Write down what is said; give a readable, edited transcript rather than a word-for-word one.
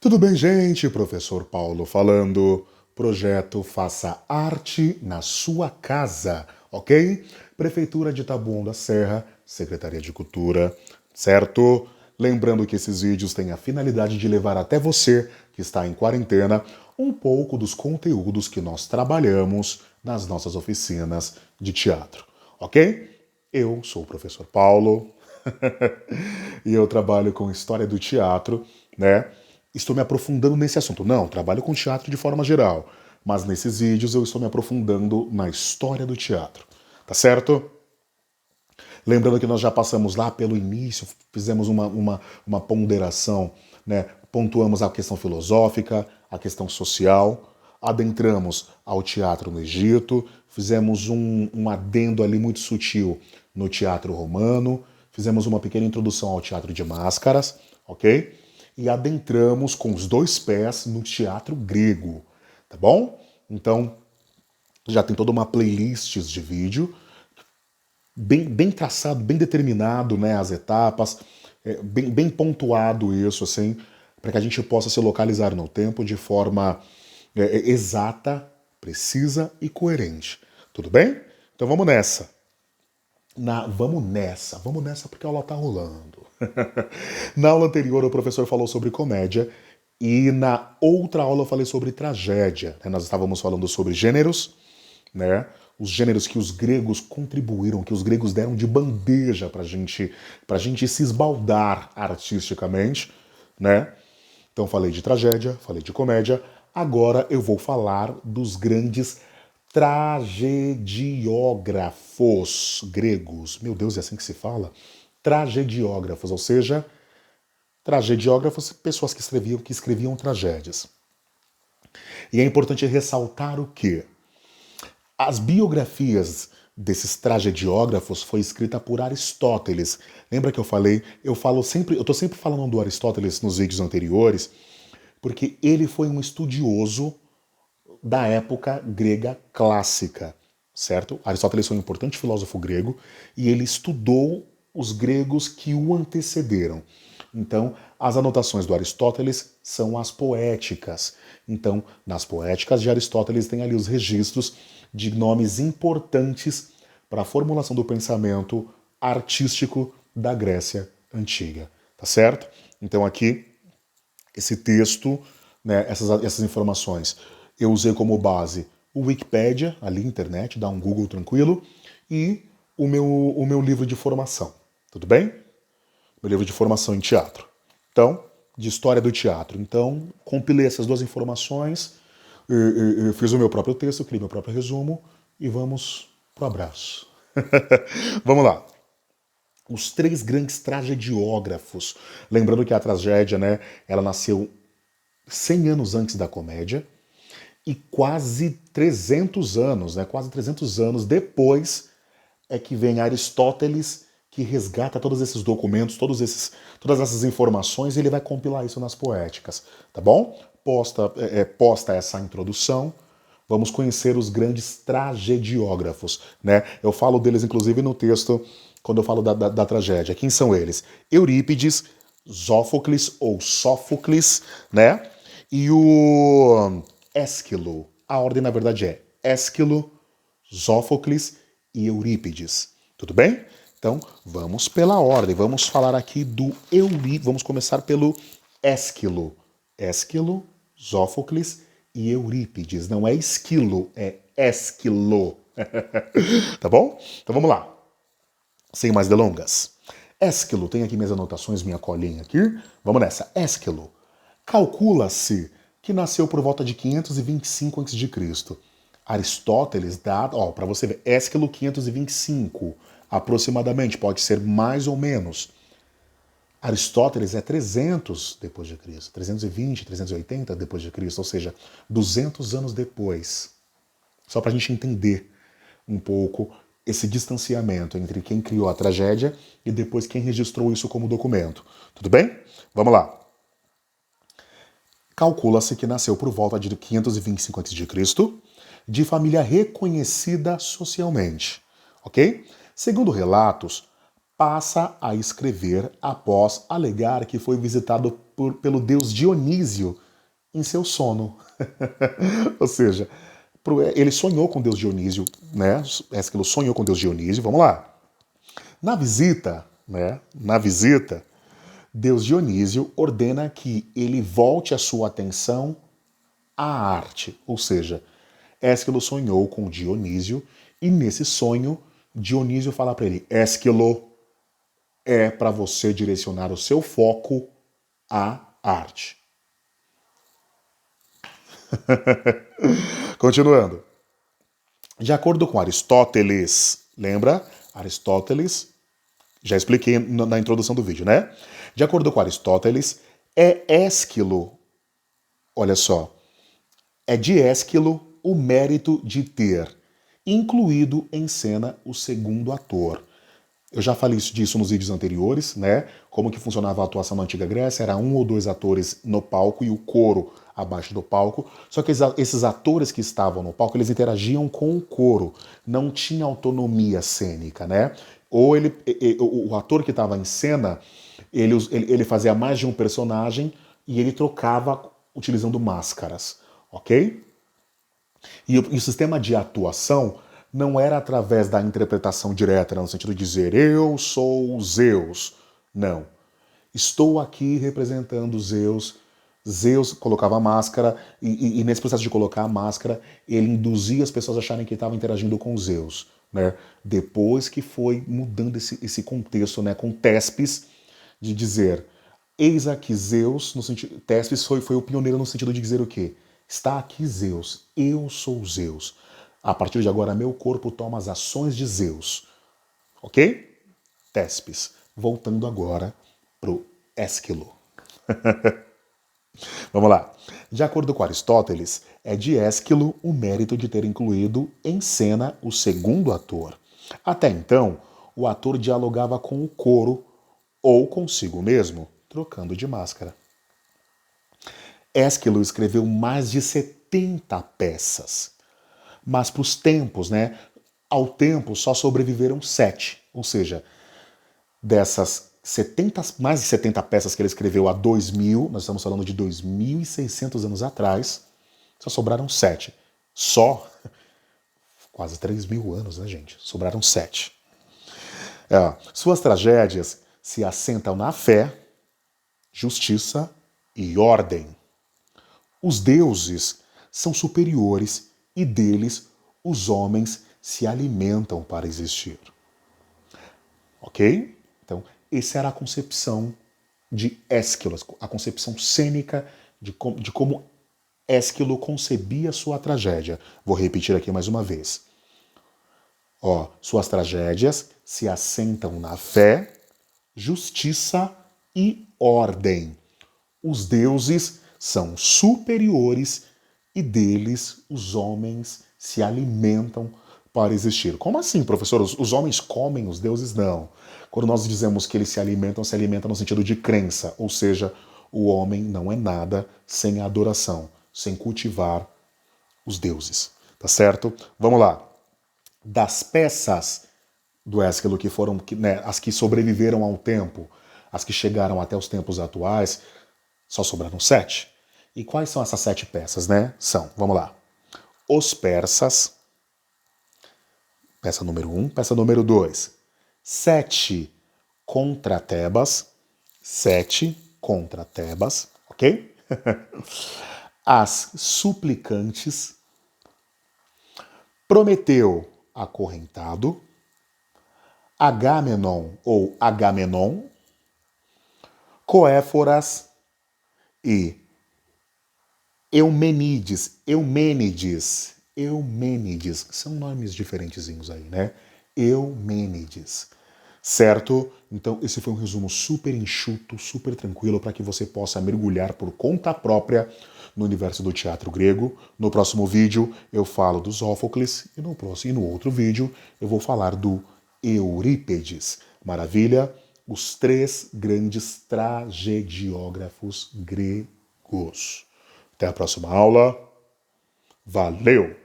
Tudo bem, gente? Professor Paulo falando. Projeto Faça Arte na Sua Casa, ok? Prefeitura de Taboão da Serra, Secretaria de Cultura, certo? Lembrando que esses vídeos têm a finalidade de levar até você, que está em quarentena, um pouco dos conteúdos que nós trabalhamos nas nossas oficinas de teatro, ok? Eu sou o professor Paulo e eu trabalho com história do teatro, né? Estou me aprofundando nesse assunto. Não, trabalho com teatro de forma geral, mas nesses vídeos eu estou me aprofundando na história do teatro, tá certo? Lembrando que nós já passamos lá pelo início, fizemos uma ponderação, né? Pontuamos a questão filosófica, a questão social, adentramos ao teatro no Egito, fizemos um adendo ali muito sutil no teatro romano, fizemos uma pequena introdução ao teatro de máscaras, ok? E adentramos com os dois pés no teatro grego, tá bom? Então, já tem toda uma playlist de vídeo bem traçado, bem determinado, né, as etapas, bem pontuado isso, assim, para que a gente possa se localizar no tempo de forma exata, precisa e coerente. Tudo bem? Então vamos nessa. Vamos nessa porque a aula tá rolando. Na aula anterior o professor falou sobre comédia e na outra aula eu falei sobre tragédia. Né? Nós estávamos falando sobre gêneros, né? Os gêneros que os gregos contribuíram, que os gregos deram de bandeja para gente se esbaldar artisticamente, né? Então falei de tragédia, falei de comédia. Agora eu vou falar dos grandes tragediógrafos gregos. Meu Deus, é assim que se fala? Tragediógrafos, ou seja, tragediógrafos, pessoas que escreviam tragédias. E é importante ressaltar o quê? As biografias desses tragediógrafos foi escrita por Aristóteles. Lembra que eu falei? Eu tô sempre falando do Aristóteles nos vídeos anteriores, porque ele foi um estudioso da época grega clássica, certo? Aristóteles foi um importante filósofo grego e ele estudou os gregos que o antecederam. Então, as anotações do Aristóteles são as poéticas. Então, nas poéticas de Aristóteles tem ali os registros de nomes importantes para a formulação do pensamento artístico da Grécia Antiga, tá certo? Então aqui esse texto, né, essas informações, eu usei como base o Wikipédia, ali internet, dá um Google tranquilo, e o meu livro de formação, tudo bem? Meu livro de formação em teatro. Então, de história do teatro. Então, compilei essas duas informações, fiz o meu próprio texto, criei meu próprio resumo, e vamos pro abraço. Vamos lá. Os três grandes tragediógrafos. Lembrando que a tragédia, né, ela nasceu 100 anos antes da comédia e quase 300 anos, né, quase 300 anos depois é que vem Aristóteles que resgata todos esses documentos, todas essas informações e ele vai compilar isso nas poéticas, tá bom? Posta essa introdução, vamos conhecer os grandes tragediógrafos, né? Eu falo deles inclusive no texto quando eu falo da tragédia. Quem são eles? Eurípides, Sófocles ou Sófocles, né? E o Ésquilo. A ordem, na verdade, é Ésquilo, Sófocles e Eurípides. Tudo bem? Então, vamos pela ordem. Vamos falar aqui do Eurípides. Vamos começar pelo Ésquilo. Ésquilo, Sófocles e Eurípides. Não é esquilo, é Ésquilo. Tá bom? Então vamos lá. Sem mais delongas. Ésquilo, tem aqui minhas anotações, minha colinha aqui. Vamos nessa. Ésquilo. Calcula-se que nasceu por volta de 525 a.C. Aristóteles dá, ó, para você ver, Ésquilo 525, aproximadamente, pode ser mais ou menos. Aristóteles é 300 depois de Cristo, 320, 380 depois de Cristo, ou seja, 200 anos depois. Só para a gente entender um pouco esse distanciamento entre quem criou a tragédia e depois quem registrou isso como documento. Tudo bem? Vamos lá. Calcula-se que nasceu por volta de 525 a.C., de família reconhecida socialmente, ok? Segundo relatos, passa a escrever após alegar que foi visitado pelo deus Dionísio em seu sono. Ou seja, ele sonhou com Deus Dionísio, né? Ésquilo sonhou com Deus Dionísio, vamos lá. Na visita, né? Na visita, Deus Dionísio ordena que ele volte a sua atenção à arte. Ou seja, Ésquilo sonhou com Dionísio e nesse sonho, Dionísio fala para ele: Ésquilo, é para você direcionar o seu foco à arte. Continuando. De acordo com Aristóteles, lembra? Aristóteles, já expliquei na introdução do vídeo, né? De acordo com Aristóteles, é Ésquilo, olha só, é de Ésquilo o mérito de ter incluído em cena o segundo ator. Eu já falei disso nos vídeos anteriores, né? Como que funcionava a atuação na Antiga Grécia, era um ou dois atores no palco e o coro abaixo do palco. Só que esses atores que estavam no palco, eles interagiam com o coro, não tinha autonomia cênica, né? Ou o ator que estava em cena, ele fazia mais de um personagem e ele trocava utilizando máscaras, ok? E o sistema de atuação não era através da interpretação direta, no sentido de dizer eu sou Zeus. Não. Estou aqui representando Zeus. Zeus colocava a máscara e nesse processo de colocar a máscara, ele induzia as pessoas a acharem que estava interagindo com Zeus. Né? Depois que foi mudando esse contexto, né, com Tespes, de dizer eis aqui Zeus, no sentido, Tespes foi o pioneiro no sentido de dizer o quê? Está aqui Zeus, eu sou Zeus. A partir de agora, meu corpo toma as ações de Zeus. Ok? Tespes. Voltando agora pro Ésquilo. Vamos lá. De acordo com Aristóteles, é de Ésquilo o mérito de ter incluído em cena o segundo ator. Até então, o ator dialogava com o coro ou consigo mesmo, trocando de máscara. Ésquilo escreveu mais de 70 peças. Mas para os tempos, né? Ao tempo só sobreviveram 7. Ou seja, dessas 70, mais de 70 peças que ele escreveu há 2000, nós estamos falando de 2.600 anos atrás, só sobraram 7. Só quase 3.000 anos, né, gente? Sobraram 7. Suas tragédias se assentam na fé, justiça e ordem. Os deuses são superiores e deles os homens se alimentam para existir. Ok? Então, essa era a concepção de Ésquilo, a concepção cênica de como Ésquilo concebia sua tragédia. Vou repetir aqui mais uma vez. Suas tragédias se assentam na fé, justiça e ordem. Os deuses são superiores e deles os homens se alimentam para existir. Como assim, professor? Os homens comem, os deuses não. Quando nós dizemos que eles se alimentam no sentido de crença, ou seja, o homem não é nada sem a adoração, sem cultivar os deuses. Tá certo? Vamos lá. Das peças do Ésquilo que foram, né, as que sobreviveram ao tempo, as que chegaram até os tempos atuais, só sobraram 7. E quais são essas 7 peças, né? Vamos lá. Os persas, peça número 1. Peça número 2, 7 contra Tebas. 7 contra Tebas, ok? As suplicantes. Prometeu acorrentado. Agamenon ou Agamenon. Coéforas e Eumênides, são nomes diferentezinhos aí, né? Eumênides, certo? Então esse foi um resumo super enxuto, super tranquilo para que você possa mergulhar por conta própria no universo do teatro grego. No próximo vídeo eu falo do Sófocles e no outro vídeo eu vou falar do Eurípedes. Maravilha? Os 3 grandes tragediógrafos gregos. Até a próxima aula. Valeu!